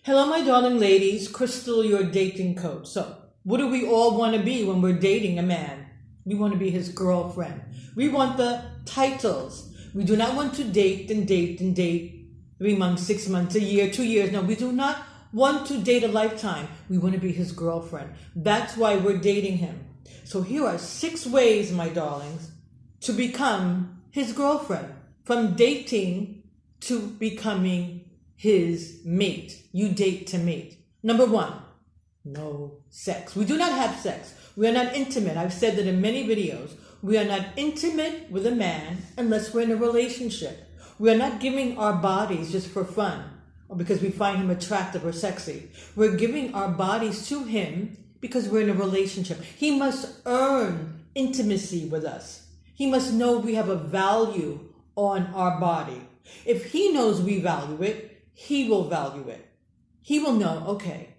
Hello, my darling ladies. Crystal, your dating coach. So, what do we all want to be when we're dating a man? We want to be his girlfriend. We want the titles. We do not want to date and date and date 3 months, 6 months, a year, 2 years. No, we do not want to date a lifetime. We want to be his girlfriend. That's why we're dating him. So, here are 6 ways, my darlings, to become his girlfriend. From dating to becoming his mate. You date to mate. Number 1, no sex. We do not have sex. We are not intimate. I've said that in many videos. We are not intimate with a man unless we're in a relationship. We are not giving our bodies just for fun or because we find him attractive or sexy. We're giving our bodies to him because we're in a relationship. He must earn intimacy with us. He must know we have a value on our body. If he knows we value it, he will value it. He will know, okay,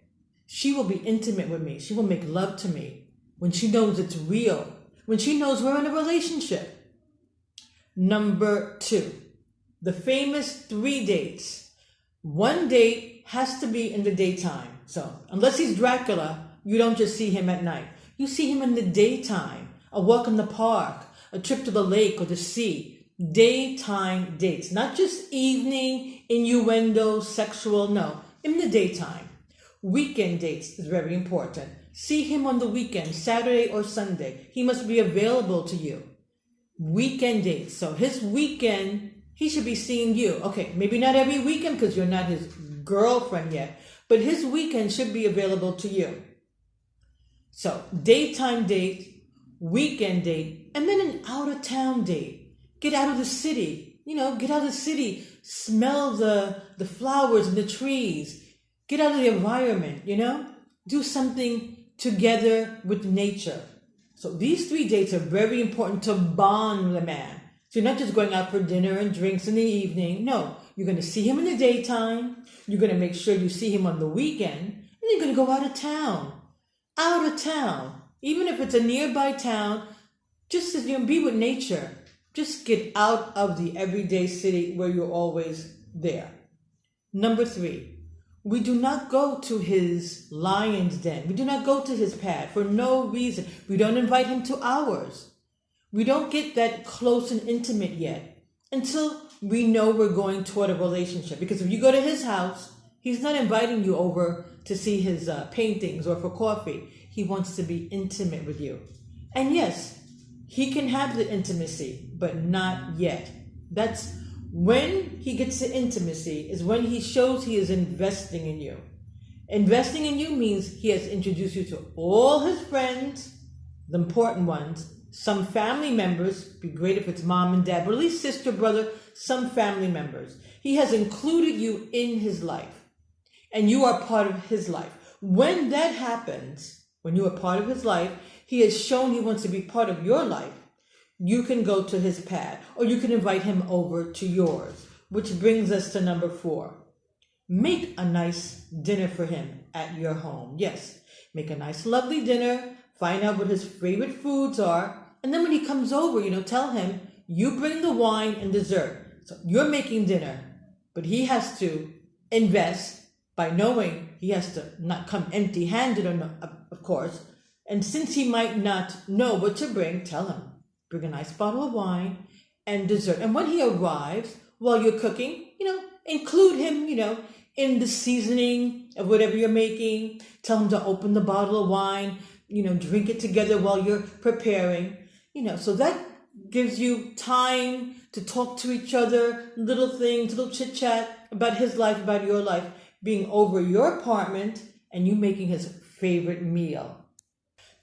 she will be intimate with me. She will make love to me when she knows it's real, when she knows we're in a relationship. Number 2, the famous 3 dates. 1 date has to be in the daytime. So unless he's Dracula, you don't just see him at night. You see him in the daytime, a walk in the park, a trip to the lake or the sea. Daytime dates, not just evening, innuendo, sexual, no, in the daytime. Weekend dates is very important. See him on the weekend, Saturday or Sunday. He must be available to you. Weekend dates. So his weekend, he should be seeing you. Okay, maybe not every weekend because you're not his girlfriend yet, but his weekend should be available to you. So daytime date, weekend date, and then an out-of-town date. Get out of the city, get out of the city, smell the flowers and the trees, get out of the environment, do something together with nature. So these 3 dates are very important to bond with a man. So you're not just going out for dinner and drinks in the evening. No, you're going to see him in the daytime. You're going to make sure you see him on the weekend. And then you're going to go out of town. Out of town. Even if it's a nearby town, just to be with nature. Just get out of the everyday city where you're always there. Number 3, we do not go to his lion's den. We do not go to his pad for no reason. We don't invite him to ours. We don't get that close and intimate yet until we know we're going toward a relationship. Because if you go to his house, he's not inviting you over to see his paintings or for coffee. He wants to be intimate with you. And yes, he can have the intimacy, but not yet. That's when he gets the intimacy is when he shows he is investing in you. Investing in you means he has introduced you to all his friends, the important ones, some family members, be great if it's mom and dad, but at least sister, brother, some family members. He has included you in his life, and you are part of his life. When that happens, when you are part of his life, he has shown he wants to be part of your life. You can go to his pad or you can invite him over to yours, which brings us to number 4. Make a nice dinner for him at your home. Yes, make a nice, lovely dinner. Find out what his favorite foods are. And then when he comes over, tell him you bring the wine and dessert. So you're making dinner, but he has to invest by knowing he has to not come empty-handed, of course. And since he might not know what to bring, tell him, bring a nice bottle of wine and dessert. And when he arrives, while you're cooking, include him, in the seasoning of whatever you're making. Tell him to open the bottle of wine, drink it together while you're preparing, so that gives you time to talk to each other, little things, little chit chat about his life, about your life, being over your apartment and you making his favorite meal.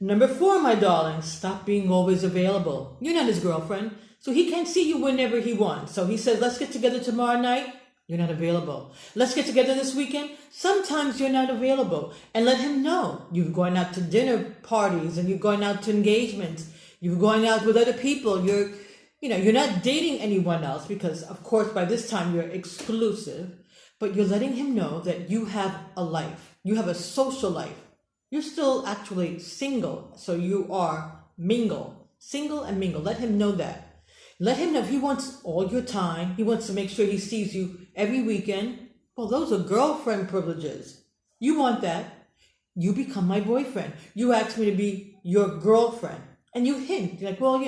Number 4, my darling, stop being always available. You're not his girlfriend, so he can't see you whenever he wants. So he says, let's get together tomorrow night. You're not available. Let's get together this weekend. Sometimes you're not available. And let him know. You're going out to dinner parties and you're going out to engagements. You're going out with other people. You're not dating anyone else because, of course, by this time you're exclusive. But you're letting him know that you have a life. You have a social life. You're still actually single, so you are single and mingle. Let him know that. Let him know if he wants all your time, he wants to make sure he sees you every weekend, Well, those are girlfriend privileges. You want that. You become my boyfriend. You ask me to be your girlfriend. And you hint, you're like, well,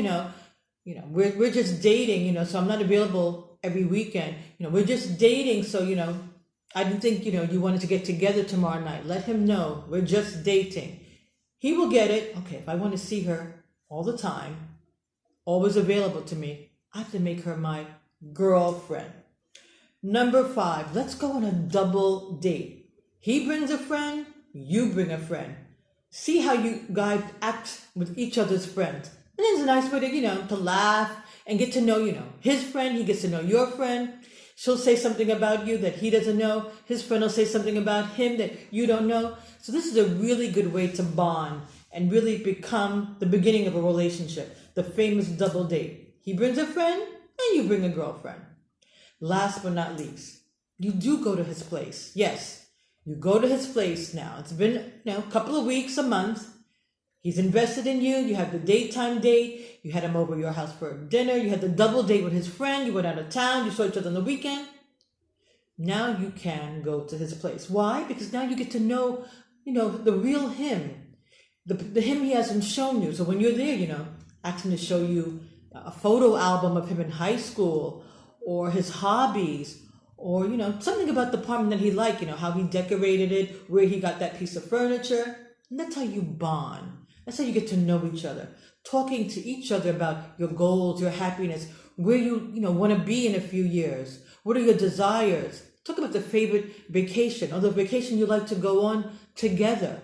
we're just dating, so I'm not available every weekend. We're just dating, so, I didn't think, you wanted to get together tomorrow night. Let him know we're just dating. He will get it. Okay, if I want to see her all the time, always available to me, I have to make her my girlfriend. Number 5, let's go on a double date. He brings a friend, you bring a friend. See how you guys act with each other's friends. And it's a nice way to, to laugh and get to know, his friend. He gets to know your friend. She'll say something about you that he doesn't know. His friend will say something about him that you don't know. So this is a really good way to bond and really become the beginning of a relationship. The famous double date. He brings a friend and you bring a girlfriend. Last but not least, you do go to his place. Yes, you go to his place now. It's been a couple of weeks, a month. He's invested in you. You have the daytime date. You had him over your house for dinner. You had the double date with his friend. You went out of town. You saw each other on the weekend. Now you can go to his place. Why? Because now you get to know, the real him. The him he hasn't shown you. So when you're there, ask him to show you a photo album of him in high school or his hobbies or, something about the apartment that he liked, how he decorated it, where he got that piece of furniture. And that's how you bond. That's how you get to know each other. Talking to each other about your goals, your happiness, where you want to be in a few years. What are your desires? Talk about the favorite vacation or the vacation you like to go on together.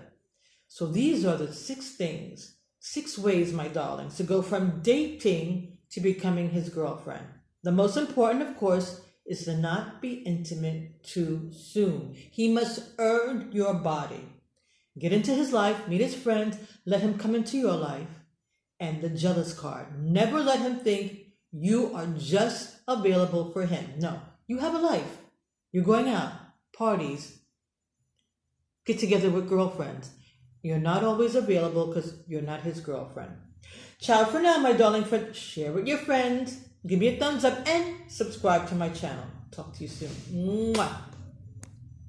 So these are the 6 ways, my darlings, to go from dating to becoming his girlfriend. The most important, of course, is to not be intimate too soon. He must earn your body. Get into his life, meet his friends, let him come into your life. And the jealous card. Never let him think you are just available for him. No, you have a life. You're going out, parties, get together with girlfriends. You're not always available because you're not his girlfriend. Ciao for now, my darling friend. Share with your friends. Give me a thumbs up and subscribe to my channel. Talk to you soon. Mwah.